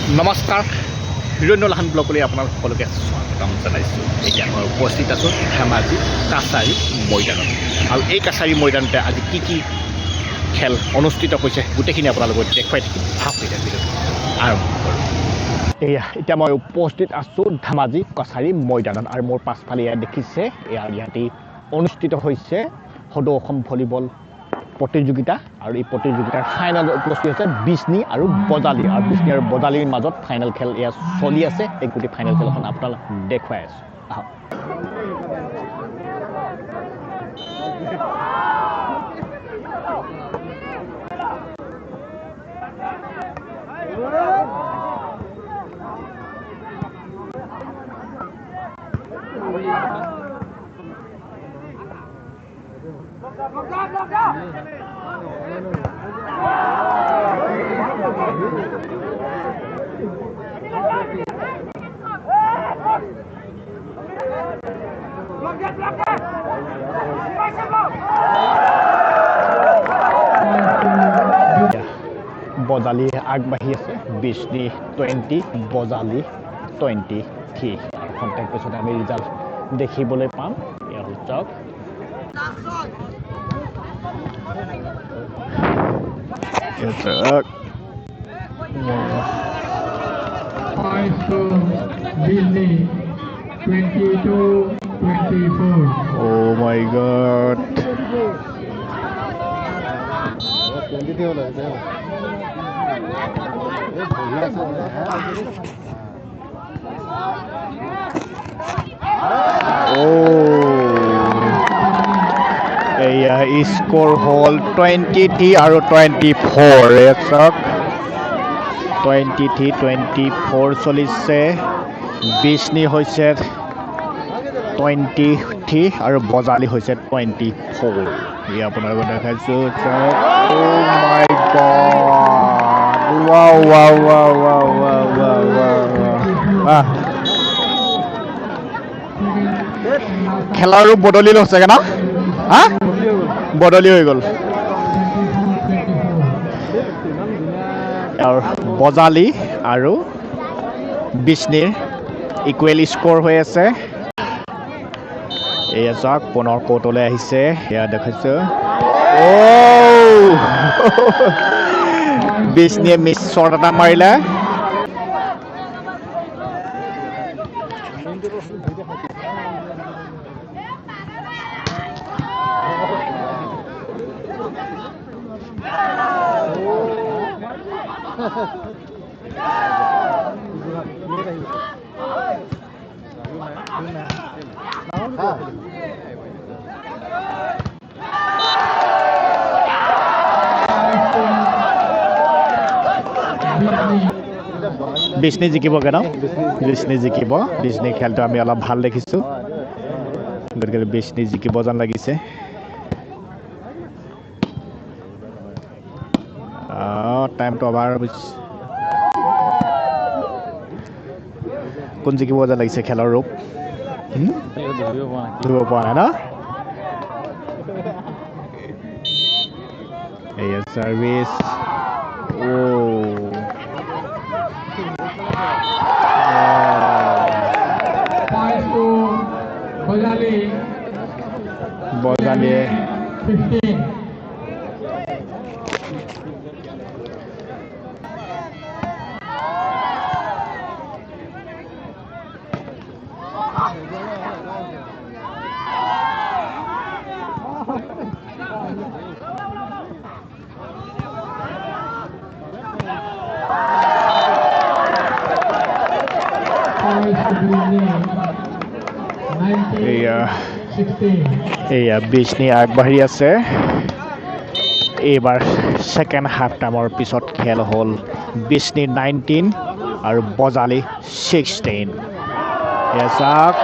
নমস্কাৰ হিৰণ্য লাহান ব্লগলৈ আপোনাৰ সকলোকে স্বাগতম জনাইছোঁ। এতিয়া মই উপস্থিত আছোঁ ধেমাজি কাছাৰী মৈদানত আৰু এই কাছাৰী মৈদানতে আজি কি খেল অনুষ্ঠিত হৈছে গোটেইখিনি আপোনালোকক দেখুৱাই থাকিম। আৰম্ভ কৰোঁ। এতিয়া মই উপস্থিত আছোঁ ধেমাজি কাছাৰী মৈদানত আৰু মোৰ পাছফালে ইয়াত দেখিছে ইয়াতে অনুষ্ঠিত হৈছে সদৌ অসম ভলীবল প্ৰতিযোগিতা আৰু এই প্ৰতিযোগিতাৰ ফাইনেল উপস্থিত হৈছে বিষ্ণি আৰু বজালী আৰু বিষ্ণি আৰু বজালীৰ মাজত ফাইনেল খেল ইয়াত চলি আছে। এই গোটেই ফাইনেল খেলখন আপোনালোক দেখুৱাই আছোঁ। আহক। বজালী আগবাঢ়ি আছে, বিষ্ণি 20 বজালী 23 আৰু খন্তেক পিছতে আমি ৰিজাল্ট দেখিবলৈ পাম। ইয়াৰ চাওক Oh my God. স্কোৰ হ'ল 23 আৰু 24। চাওক 23-24 চলিছে। বিষ্ণি হৈছে 23 আৰু বজালী হৈছে 24। আপোনালোকে দেখাইছোঁ। খেলাৰো বদলি হৈছেগে ন? বদলি হৈ গ'ল। আৰু বজালী আৰু বিষ্ণিৰ ইকুৱেল স্ক'ৰ হৈ আছে। এয়া চাওক পুনৰ কোৰ্টলৈ আহিছে। এয়া দেখাইছোঁ। বিষ্ণিয়ে মিছ শ্বট এটা মাৰিলে। বিষ্ণি জিকিবগে ন? বিষ্ণি জিকিব। বিষ্ণি খেলটো আমি অলপ ভাল দেখিছোঁ, গতিকে বিষ্ণি জিকিব যেন লাগিছে। টাইমটো অভাৰ কোন জিকিব যেন লাগিছে খেলৰ ৰূপ ধৰিব পৰা নাই ন? এয়া চাৰ্ভিচ। বজালীয়ে এয়া বিষ্ণি আগবাঢ়ি আছে। এইবাৰ ছেকেণ্ড হাফ টাইমৰ পিছত খেল হ'ল বিষ্ণি 19 আৰু বজালী 16। এয়া চাওক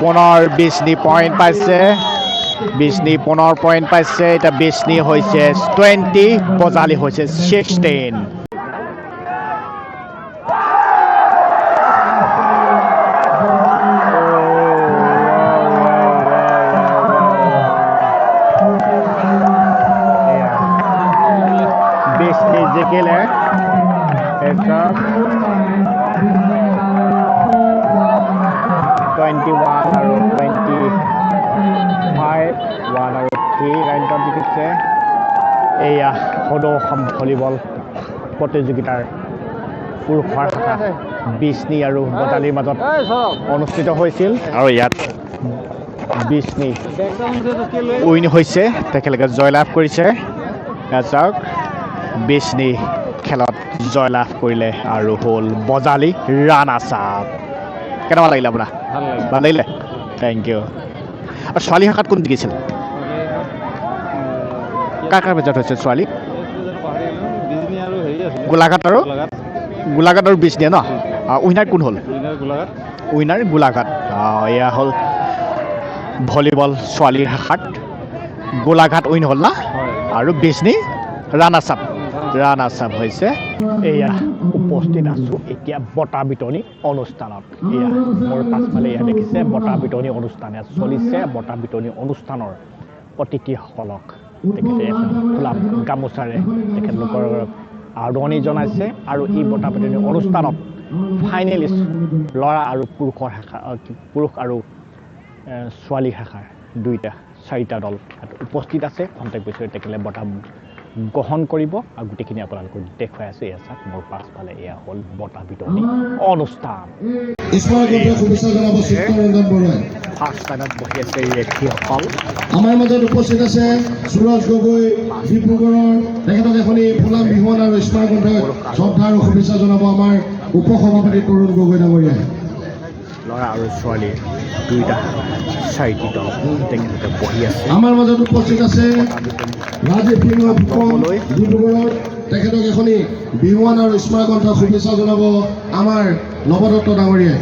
পুনৰ বিষ্ণি পইণ্ট পাইছে। বিষ্ণি পুনৰ পইণ্ট পাইছে। এতিয়া বিষ্ণি হৈছে 20, বজালী হৈছে 16। জিকিলে 21 আৰু 25 1 আৰু 3 ৰাইণ্টত জিকিছে এয়া সদৌ অসম ভলীবল প্ৰতিযোগিতাৰ পুৰুষৰ শাখা বিষ্ণি আৰু বটালিৰ মাজত অনুষ্ঠিত হৈছিল আৰু ইয়াত বিষ্ণি উইন হৈছে তেখেতলোকে জয়লাভ কৰিছে ইয়াত চাওক বিষ্ণি খেলত জয়লাভ কৰিলে আৰু হ'ল বজালি ৰাণাৰ্ছ আপ কেনেকুৱা লাগিলে আপোনাৰ ভাল লাগিলে থেংক ইউ আৰু ছোৱালী শাখাত কোন জিকিছিল কাৰ কাৰ মাজত হৈছে ছোৱালী গোলাঘাট আৰু বিষ্ণিয়ে ন উইনাৰ কোন হ'ল উইনাৰ গোলাঘাট এয়া হ'ল ভলীবল ছোৱালীৰ শাখাত গোলাঘাট উইন হ'ল না আৰু বিষ্ণি ৰাণাৰ্ছ আপ হৈছে এয়া উপস্থিত আছোঁ এতিয়া বঁটা বিতৰণি অনুষ্ঠানত এয়া মোৰ পাছফালে এয়া দেখিছে বঁটা বিতৰণি অনুষ্ঠান ইয়াত চলিছে বঁটা বিতৰণি অনুষ্ঠানৰ অতিথিসকলক তেখেতে এখন ফুলাম গামোচাৰে তেখেতলোকৰ আদৰণি জনাইছে আৰু এই বঁটা বিতৰণি অনুষ্ঠানত ফাইনেলিষ্ট ল'ৰা আৰু পুৰুষ আৰু ছোৱালী শাখাৰ চাৰিটা দল উপস্থিত আছে খন্তেক পিছতে তেখেতে বঁটা গ্ৰহণ কৰিব আৰু গোটেইখিনি আপোনালোকক দেখুৱাই আছে এয়া চাওক মোৰ পাছফালে এয়া হ'ল বঁটা বিতৰণি অনুষ্ঠান ফাৰ্ষ্ট লাইনত বহি আছে ৰেফ্ৰীসকল আমাৰ মাজত উপস্থিত আছে সুৰজ গগৈ ডিব্ৰুগড়ৰ তেখেতক এখনি ফুলাম বিহুৱান আৰু স্মাৰক গ্ৰন্থত শ্ৰদ্ধা আৰু শুভেচ্ছা জনাব আমাৰ উপ সভাপতি তৰুণ গগৈ ডাঙৰীয়াই ল'ৰা আৰু ছোৱালী চাৰিটি দল তেখেতলোকে বহি আছে আমাৰ মাজত উপস্থিত আছে ৰাজীৱ সিংহ ডিব্ৰুগড়ৰ তেখেতক এখনি বিহুৱান আৰু স্মাৰক গ্ৰন্থত শুভেচ্ছা জনাব আমাৰ নৱদত্ত ডাঙৰীয়াই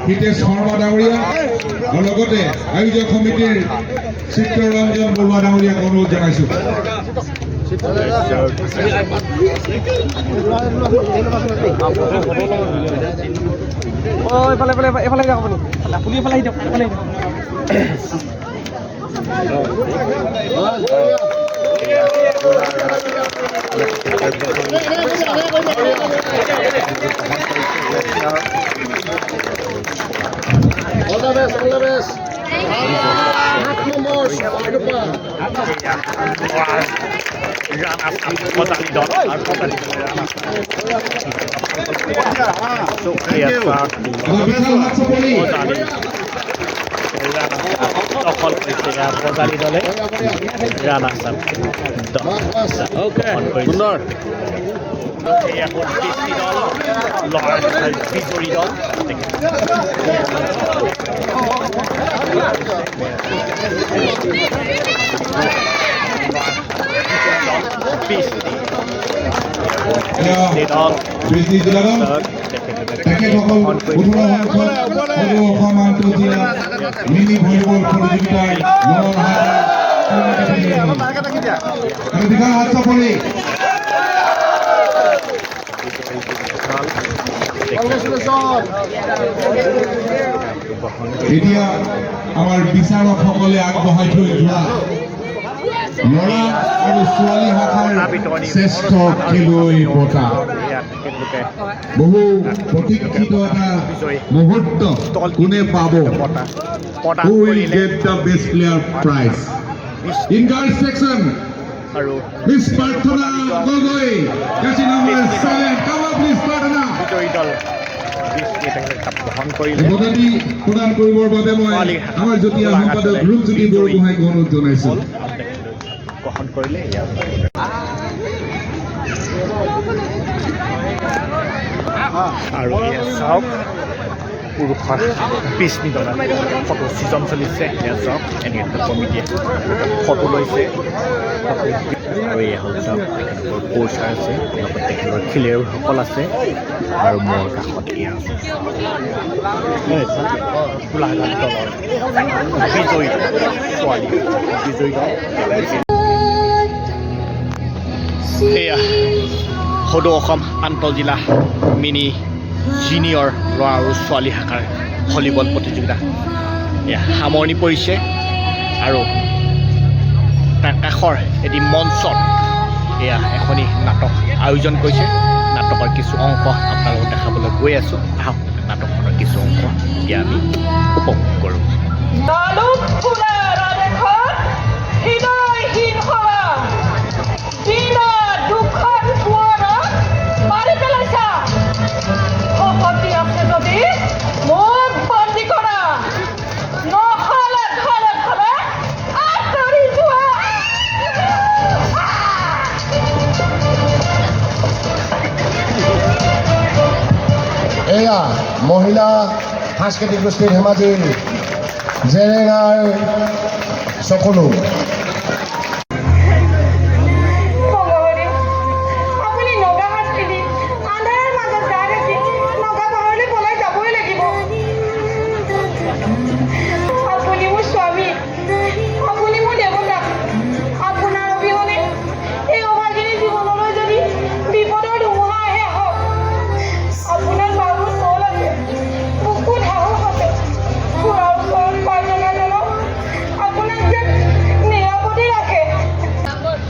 হিতেশ শৰ্মা ডাঙৰীয়া আৰু লগতে আয়োজক সমিতিৰ চিত্ৰৰঞ্জন বৰুৱা ডাঙৰীয়াক অনুৰোধ জনাইছোঁ All the best. বজালি দলে ৰাণাৰ্ছ আপ সুন্দৰ বিজয়ী দল মিনি ভলীবল প্ৰতিযোগিতাৰ এতিয়া আমাৰ বিচাৰকসকলে আগবঢ়াই থৈ যোৱা ল'ৰা আৰু ছোৱালী শাখাৰ শ্ৰেষ্ঠ খেলুৱৈ বঁটা বহু প্ৰতীক্ষিত এটা মুহূৰ্ত কোনে পাব who will get the best player prize in girls section Miss Parthana Gogoi jersey number 7 come on please Parthana বঁটাটি প্ৰদান কৰিবৰ বাবে মই আমাৰ যতীয়া সম্পাদক ৰূপজ্যোতি বৰগোহাঁইক অনুৰোধ জনাইছোঁ গ্ৰহণ কৰিলে আৰু চাওক পুৰুষৰ 20 মিনিটত ফটো ছিজন চলিছে এয়া চাওক এনেকৈ কমিটিয়ে ফটো লৈছে আৰু এয়া হ'ল চাওক তেখেতৰ কোচাৰ আছে লগত তেখেতৰ খেলুৱৈসকল আছে আৰু মোৰ কাষত এয়া আছে গোলাঘাট দলৰ বিজয়ী ছোৱালী বিজয়ী দল সেয়া সদৌ অসম আন্তঃজিলা মিনি জিনিয়ৰ ল'ৰা আৰু ছোৱালী শাখাৰ ভলীবল প্ৰতিযোগিতা এয়া সামৰণি পৰিছে আৰু তাৰ কাষৰ এটি মঞ্চত এয়া এখনি নাটক আয়োজন কৰিছে নাটকৰ কিছু অংশ আপোনালোকক দেখাবলৈ গৈ আছোঁ আহক নাটকখনৰ কিছু অংশ এতিয়া আমি উপভোগ কৰোঁ এয়া মহিলা সাংস্কৃতিক গোষ্ঠীৰ ধেমাজিৰ জেৰেঙাৰ চকলো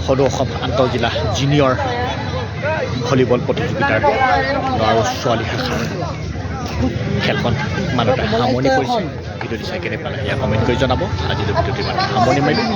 সদৌ অসম আন্তঃজিলা জিনিয়ৰ ভলীবল প্ৰতিযোগিতাৰ ল'ৰা আৰু ছোৱালী শাখাৰ খেলখন ইমানতে সামৰণি কৰিছে ভিডিঅ'টি চাই কেনে পালে সেয়া কমেণ্ট কৰি জনাব আজিলৈ ভিডিঅ'টি ইমানতে সামৰণি মাৰিলোঁ